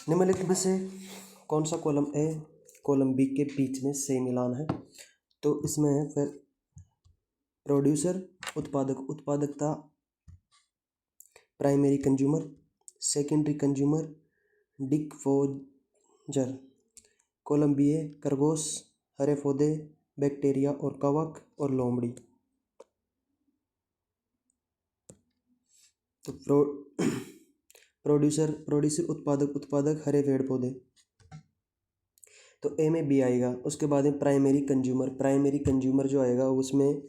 निम्नलिखित में से कौन सा कॉलम ए कॉलम बी के बीच में सही मिलान है? तो इसमें है फिर प्रोड्यूसर उत्पादक, उत्पादकता primary consumer, secondary consumer decomposer. Column B है खरगोश, हरे पौधे, बैक्टीरिया और कवक और लोमड़ी। तो प्रोड्यूसर उत्पादक हरे पेड़ पौधे, तो ए में बी आएगा। उसके बाद में प्राइमरी कंज्यूमर जो आएगा उसमें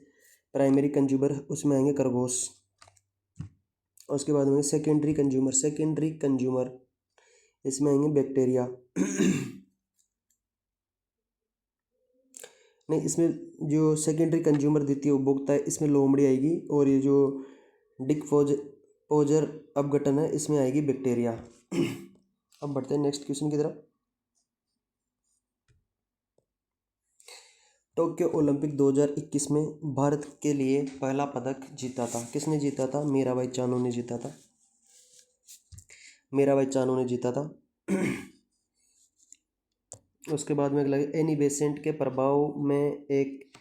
प्राइमरी कंज्यूमर उसमें आएंगे खरगोश। उसके बाद में सेकेंडरी कंज्यूमर इसमें आएंगे बैक्टीरिया। नहीं, इसमें जो सेकेंडरी कंज्यूमर द्वितीय उपभोक्ता है इसमें लोमड़ी आएगी, और ये जो डिकफोजर अपघटन है इसमें आएगी बैक्टीरिया। अब बढ़ते हैं नेक्स्ट क्वेश्चन की तरफ। टोक्यो ओलंपिक 2021 में भारत के लिए पहला पदक जीता था, किसने जीता था? मीराबाई चानू ने जीता था। उसके बाद में अगला एनी बेसेंट के प्रभाव में एक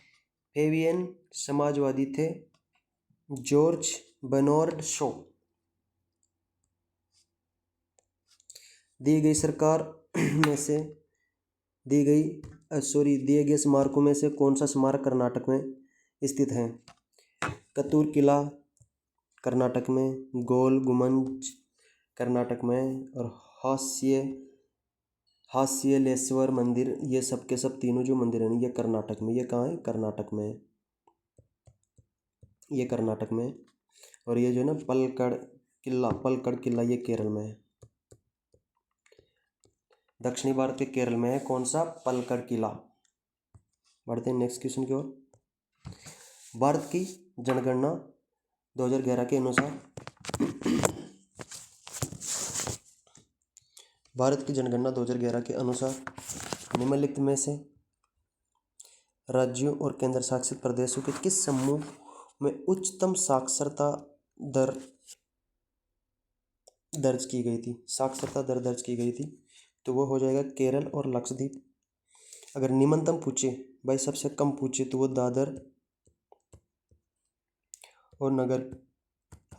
फेबियन समाजवादी थे, जॉर्ज बर्नार्ड शॉ। दिए गए स्मारकों में से कौन सा स्मारक कर्नाटक में स्थित है? कतूर किला कर्नाटक में, गोल गुम्बद कर्नाटक में, और हास्यलेश्वर मंदिर, ये सब के सब तीनों जो मंदिर हैं ये कर्नाटक में। ये कहाँ है? कर्नाटक में, ये कर्नाटक में। और ये जो है ना पलक्कड़ किला ये केरल में है। दक्षिणी भारत के केरल में है कौन सा? पलक्कड़ किला। बढ़ते हैं नेक्स्ट क्वेश्चन की ओर। भारत की जनगणना 2011 के अनुसार निम्नलिखित में से राज्यों और केंद्र शासित प्रदेशों के किस समूह में उच्चतम साक्षरता दर दर्ज की गई थी? तो वो हो जाएगा केरल और लक्षद्वीप। अगर निम्नतम पूछे भाई सबसे कम पूछे तो वो दादर और नगर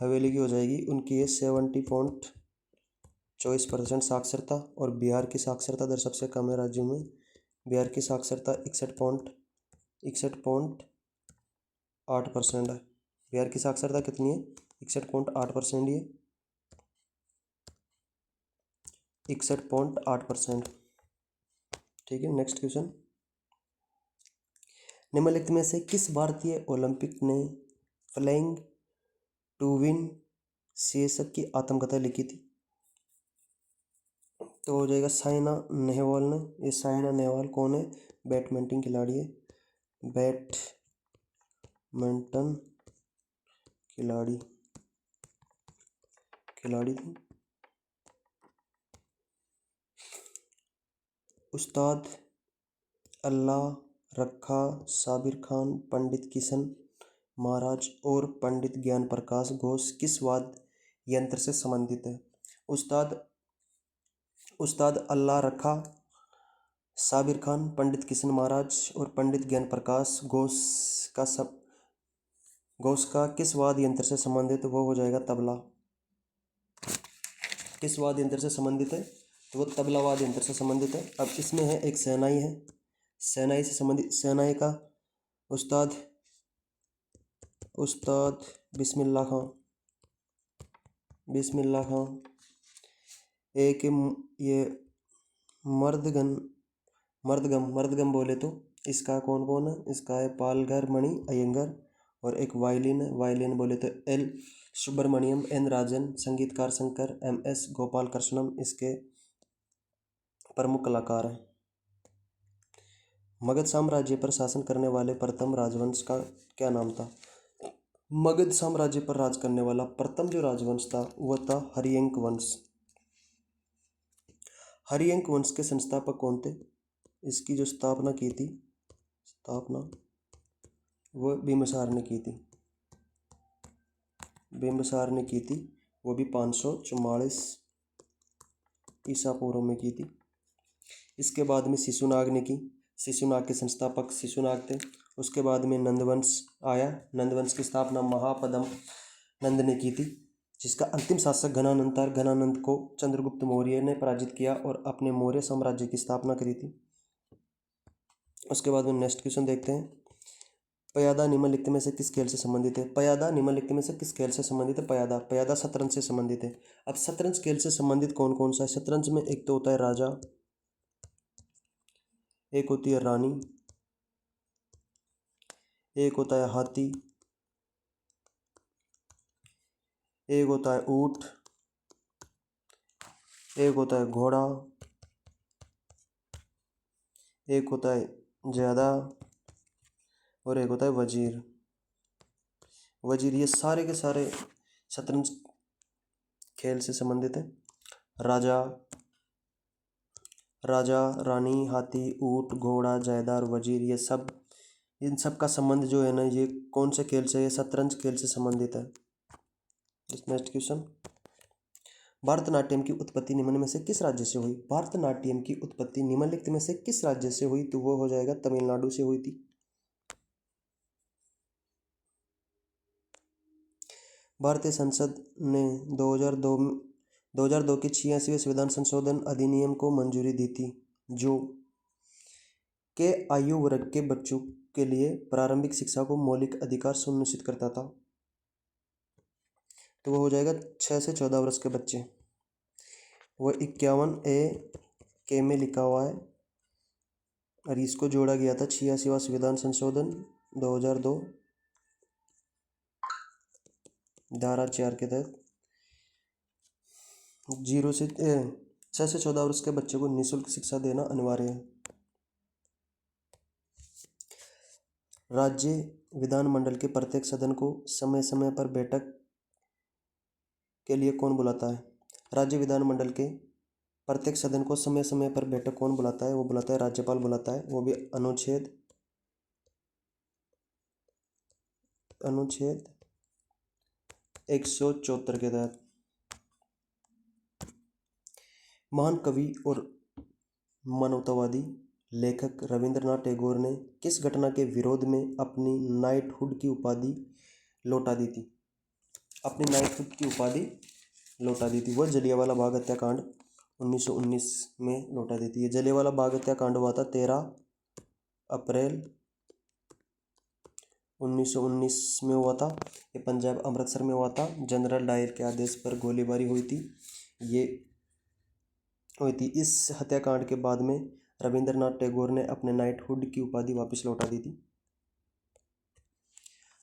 हवेली की हो जाएगी। उनकी है 70.24% साक्षरता। और बिहार की साक्षरता दर सबसे कम है राज्यों में। बिहार की साक्षरता 61.8% है। बिहार की साक्षरता कितनी है? 61.8%। ये 61.8%। ठीक है, नेक्स्ट क्वेश्चन। निम्नलिखित में से किस भारतीय ओलंपिक ने फ्लाइंग टू विन शीर्षक की आत्मकथा लिखी थी? तो हो जाएगा साइना नेहवाल ने। ये साइना नेहवाल कौन है? बैडमिंटन खिलाड़ी है। बैडमिंटन खिलाड़ी थी। उस्ताद अल्लाह रखा साबिर खान, पंडित किशन महाराज और पंडित ज्ञान प्रकाश घोष किस वाद्य यंत्र से संबंधित है? उस्ताद अल्लाह रखा साबिर खान, पंडित किशन महाराज और पंडित ज्ञान प्रकाश घोष का किस वाद्य यंत्र से संबंधित? वो हो जाएगा तबला। किस वाद्य यंत्र से संबंधित है? तो वो तबला वाद्य यंत्र से संबंधित है। अब इसमें है एक शहनाई है, शहनाई से संबंधित शहनाई का उस्ताद बिस्मिल्लाह खां। एक ये मर्दगम बोले तो इसका कौन है? इसका है पालघर मणि अयंगर। और एक वायलिन बोले तो एल सुब्रमण्यम, एन राजन। संगीतकार शंकर, MS गोपाल कृष्णम इसके प्रमुख कलाकार हैं। मगध साम्राज्य पर शासन करने वाले प्रथम राजवंश का क्या नाम था? मगध साम्राज्य पर राज करने वाला प्रथम जो राजवंश था वह था हरियंक वंश। हरियंक वंश के संस्थापक कौन थे? इसकी जो स्थापना वो बिंबिसार ने की थी। वो भी 544 ईसा पूर्व में की थी। इसके बाद में शिशुनाग ने की। शिशुनाग के संस्थापक शिशुनाग थे। उसके बाद में नंदवंश आया। नंदवंश की स्थापना महापद्म नंद ने की थी, जिसका अंतिम शासक घनानंद था। घनानंद को चंद्रगुप्त मौर्य ने पराजित किया और अपने मौर्य साम्राज्य की स्थापना करी थी। उसके बाद में नेक्स्ट क्वेश्चन देखते हैं। पयादा निम्नलिखित में से किस खेल से संबंधित है? पयादा निम्नलिखित में से किस खेल से संबंधित है? पयादा पयादा शतरंज से संबंधित है। अब शतरंज खेल से संबंधित कौन कौन सा है? शतरंज में एक तो होता है राजा, एक होती है रानी, एक होता है हाथी, एक होता है ऊंट, एक होता है घोड़ा, एक होता है ज्यादा और एक होता है वजीर। वजीर ये सारे के सारे शतरंज खेल से संबंधित है। राजा राजा रानी, हाथी, ऊंट, घोड़ा, जायदार, वजीर, ये सब इन सब का संबंध जो है ना, ये कौन से खेल से? ये शतरंज खेल से संबंधित है। Next question. भारतनाट्यम की उत्पत्ति निम्न में से किस राज्य से हुई? भारतनाट्यम की उत्पत्ति निम्नलिखित में से किस राज्य से हुई? तो वो हो जाएगा तमिलनाडु से हुई थी। भारतीय संसद ने 2002 के 86वें संविधान संशोधन अधिनियम को मंजूरी दी थी, जो के आयु वर्ग के बच्चों के लिए प्रारंभिक शिक्षा को मौलिक अधिकार सुनिश्चित करता था। तो वो हो जाएगा 6 से 14 वर्ष के बच्चे। वो 51A के में लिखा हुआ है और इसको जोड़ा गया था 86वां संविधान संशोधन 2002 धारा 4 के तहत। 6 से 14 वर्ष के बच्चे को निःशुल्क शिक्षा देना अनिवार्य है। राज्य विधानमंडल के प्रत्येक सदन को समय समय पर बैठक के लिए कौन बुलाता है? राज्य विधानमंडल के प्रत्येक सदन को समय समय पर बैठक कौन बुलाता है? वो बुलाता है राज्यपाल बुलाता है। वो भी अनुच्छेद 174 के तहत। महान कवि और मानवतावादी लेखक रविंद्रनाथ टैगोर ने किस घटना के विरोध में अपनी नाइटहुड की उपाधि लौटा दी थी? अपनी नाइटहुड की उपाधि लौटा दी थी। वह जलियांवाला बाग हत्याकांड 1919 में लौटा दी थी। ये जलियांवाला बाग हत्याकांड हुआ था 13 अप्रैल 1919 में हुआ था। ये पंजाब अमृतसर में हुआ था। जनरल डायर के आदेश पर गोलीबारी हुई थी। ये हुई थी। इस हत्याकांड के बाद में रविंद्रनाथ टैगोर ने अपने नाइटहुड की उपाधि वापस लौटा दी थी।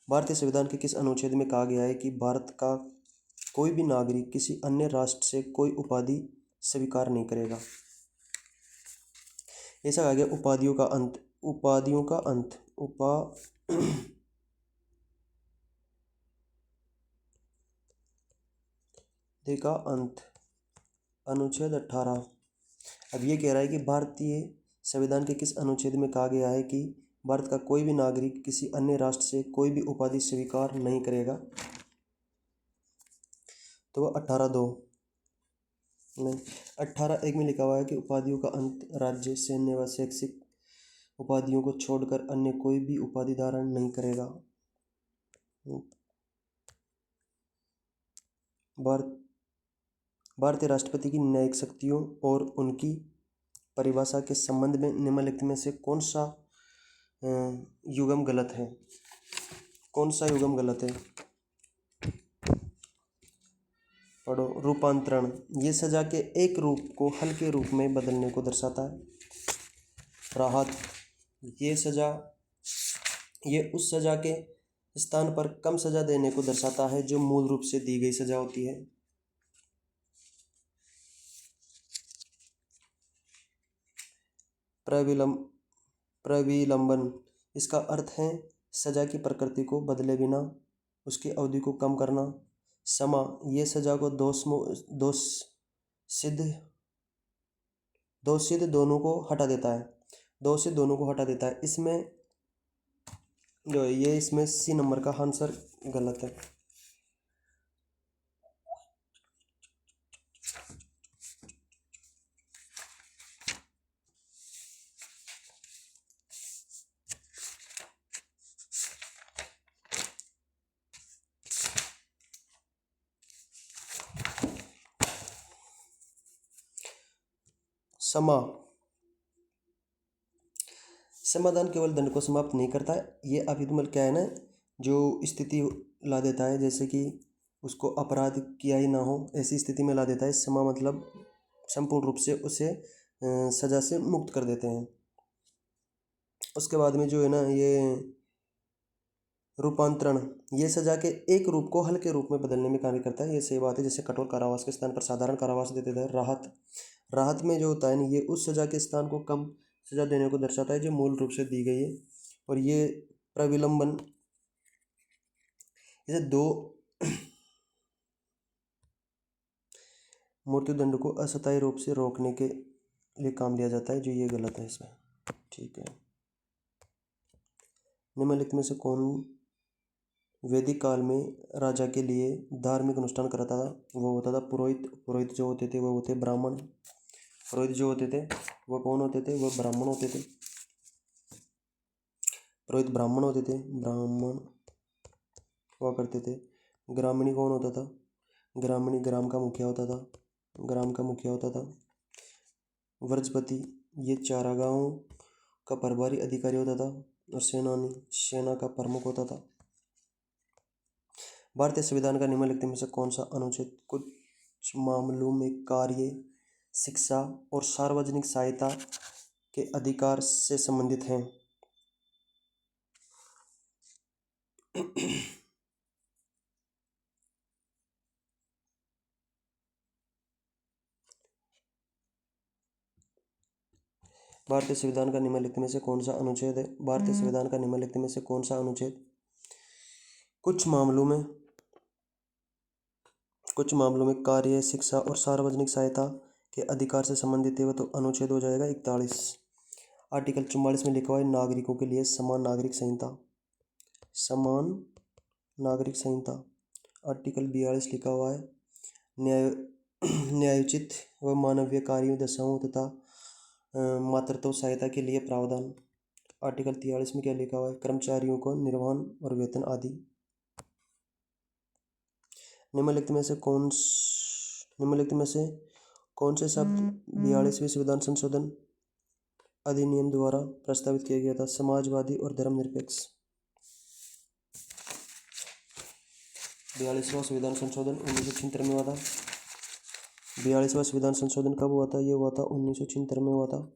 भारतीय संविधान के किस अनुच्छेद में कहा गया है कि भारत का कोई भी नागरिक किसी अन्य राष्ट्र से कोई उपाधि स्वीकार नहीं करेगा? ऐसा कहा गया उपाधियों का अंत का अंत अनुच्छेद 18। अब ये कह रहा है कि भारतीय संविधान के किस अनुच्छेद में कहा गया है कि भारत का कोई भी नागरिक किसी अन्य राष्ट्र से कोई भी उपाधि स्वीकार नहीं करेगा? तो वह 18(2) नहीं, 18(1) में लिखा हुआ है कि उपाधियों का अंत राज्य, सैन्य व शैक्षिक उपाधियों को छोड़कर अन्य कोई भी उपाधि धारण नहीं करेगा। भारतीय राष्ट्रपति की न्यायिक शक्तियों और उनकी परिभाषा के संबंध में निम्नलिखित में से कौन सा युग्म गलत है? कौन सा युग्म गलत है? पढ़ो। रूपांतरण ये सजा के एक रूप को हल्के रूप में बदलने को दर्शाता है। राहत ये उस सजा के स्थान पर कम सजा देने को दर्शाता है जो मूल रूप से दी गई सजा होती है। प्रविलंबन इसका अर्थ है सजा की प्रकृति को बदले बिना उसकी अवधि को कम करना। समा ये सजा को दोषसिद्ध दोनों को हटा देता है। इसमें जो ये इसमें सी नंबर का आंसर गलत है। समा समाधान केवल दंड को समाप्त नहीं करता है, ये अभिधमल क्या है ना, जो स्थिति ला देता है, जैसे कि उसको अपराध किया ही ना हो ऐसी स्थिति में ला देता है। समा मतलब संपूर्ण रूप से उसे सजा से मुक्त कर देते हैं। उसके बाद में जो है ना, ये रूपांतरण, ये सजा के एक रूप को हल्के रूप में बदलने में कार्य करता है। ये सही बात है, जैसे कठोर कारावास के स्थान पर साधारण कारावास देते थे। राहत, राहत में जो होता है ना, ये उस सजा के स्थान को कम सजा देने को दर्शाता है जो मूल रूप से दी गई है। और ये प्रविलंबन, जैसे दो मृत्युदंड को अस्थायी रूप से रोकने के लिए काम लिया जाता है, जो ये गलत है इसमें। ठीक है। निम्नलिखित में से कौन वैदिक काल में राजा के लिए धार्मिक अनुष्ठान कराता था? वो होता था पुरोहित। पुरोहित जो होते थे वो होते ब्राह्मण। पुरोहित जो होते थे वो कौन होते थे? वो ब्राह्मण होते थे। पुरोहित ब्राह्मण होते थे, ब्राह्मण हुआ करते थे। ग्रामीणी कौन होता था? ग्रामीणी ग्राम का मुखिया होता था, ग्राम का मुखिया होता था। व्रजपति, ये चारागाहों का प्रभारी अधिकारी होता था। और सेनानी, सेना का प्रमुख होता था। भारतीय संविधान का निम्नलिखित में से कौन सा अनुच्छेद कुछ मामलों में कार्य, शिक्षा और सार्वजनिक सहायता के अधिकार से संबंधित है? भारतीय संविधान का निम्नलिखित में से कौन सा अनुच्छेद है? भारतीय संविधान का निम्नलिखित में से कौन सा अनुच्छेद कुछ मामलों में कार्य, शिक्षा और सार्वजनिक सहायता के अधिकार से संबंधित है? वो तो अनुच्छेद हो जाएगा 41। आर्टिकल 44 में लिखा हुआ है नागरिकों के लिए समान नागरिक संहिता, समान नागरिक संहिता। आर्टिकल 42 लिखा हुआ है न्याय न्यायोचित व मानवीय कार्यों, दशाओं तथा मातृत्व सहायता के लिए प्रावधान। आर्टिकल 43 में क्या लिखा हुआ है? कर्मचारियों को निर्वहन और वेतन आदि। निम्नलिखित में से कौन से शब्द 42वें संविधान संशोधन अधिनियम द्वारा प्रस्तावित किया गया था? समाजवादी और धर्मनिरपेक्ष। 42वां संविधान संशोधन 1976 में हुआ था। 42वां संविधान संशोधन कब हुआ था? ये हुआ था 1976 में हुआ था।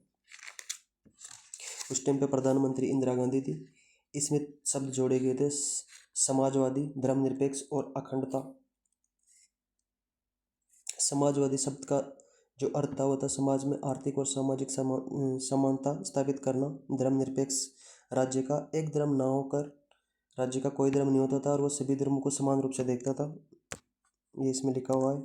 उस टाइम पे प्रधानमंत्री इंदिरा गांधी थी। इसमें शब्द जोड़े गए थे समाजवादी, धर्मनिरपेक्ष और अखंडता। समाजवादी शब्द का जो अर्थ था वो था समाज में आर्थिक और सामाजिक समानता स्थापित करना। धर्मनिरपेक्ष, राज्य का एक धर्म ना होकर राज्य का कोई धर्म नहीं होता था और वो सभी धर्मों को समान रूप से देखता था। ये इसमें लिखा हुआ है।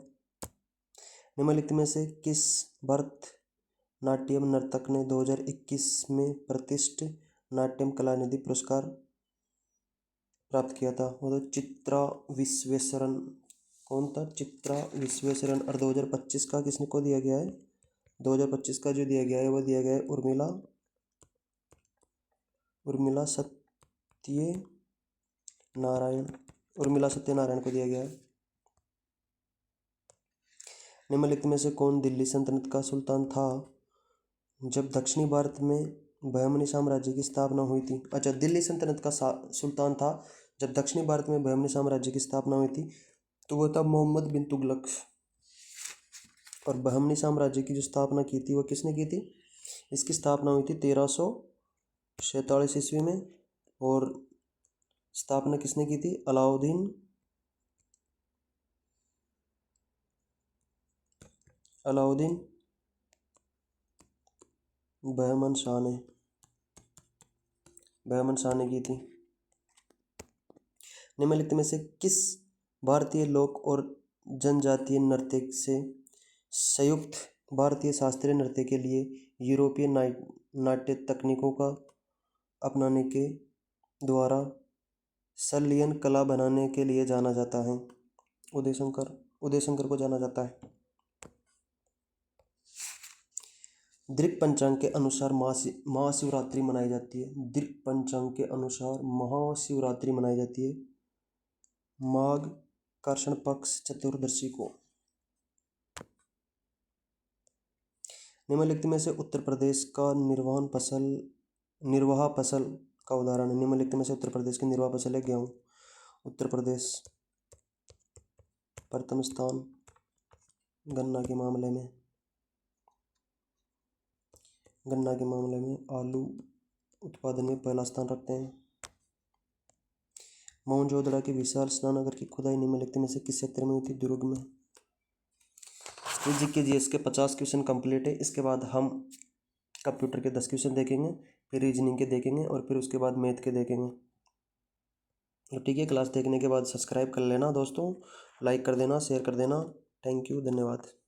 निम्नलिखित में से किस भरतनाट्यम नर्तक ने 2021 में प्रतिष्ठित नाट्यम कलानिधि पुरस्कार प्राप्त किया था? वो तो चित्रा विश्वेश्वरन। कौन था? चित्रा विश्वेश्वरन। और 2025 का किसने को दिया गया है? 2025 का जो दिया गया है वो दिया गया है उर्मिला सत्यनारायण को दिया गया है। निम्नलिखित में से कौन दिल्ली सल्तनत का सुल्तान था जब दक्षिणी भारत में बहमनी साम्राज्य की स्थापना हुई थी? अच्छा, दिल्ली सल्तनत का सुल्तान था जब दक्षिणी भारत में बहमनी साम्राज्य की स्थापना हुई थी, तो वो था मोहम्मद बिन तुगलक। और बहमनी साम्राज्य की जो स्थापना की थी वो किसने की थी? इसकी स्थापना हुई थी 1347 ईस्वी में। और स्थापना किसने की थी? अलाउद्दीन बहमन शाह ने की थी। निम्नलिखित में से किस भारतीय लोक और जनजातीय नृत्य से संयुक्त भारतीय शास्त्रीय नृत्य के लिए यूरोपीय नाट्य तकनीकों का अपनाने के द्वारा संलयन कला बनाने के लिए जाना जाता है? उदय शंकर को जाना जाता है। दीप पंचांग के अनुसार महाशिवरात्रि मनाई जाती है। दीप पंचांग के अनुसार महाशिवरात्रि मनाई जाती है माघ कृष्ण पक्ष चतुर्दशी को। निम्नलिखित में से उत्तर प्रदेश का निर्वाह फसल का उदाहरण है। निम्नलिखित में से उत्तर प्रदेश की निर्वाह फसल है गेहूँ। उत्तर प्रदेश प्रथम स्थान गन्ना के मामले में आलू उत्पादन में पहला स्थान रखते हैं। मोहनजोदड़ो की विशाल स्नानागार की खुदाई निम्नलिखित में से किस क्षेत्र में हुई थी? दुर्ग में। जी जीएस के 50 क्वेश्चन कंप्लीट है। इसके बाद हम कंप्यूटर के 10 क्वेश्चन देखेंगे, फिर रीजनिंग के देखेंगे और फिर उसके बाद मैथ के देखेंगे। तो ठीक है, क्लास देखने के बाद सब्सक्राइब कर लेना दोस्तों, लाइक कर देना, शेयर कर देना। थैंक यू, धन्यवाद।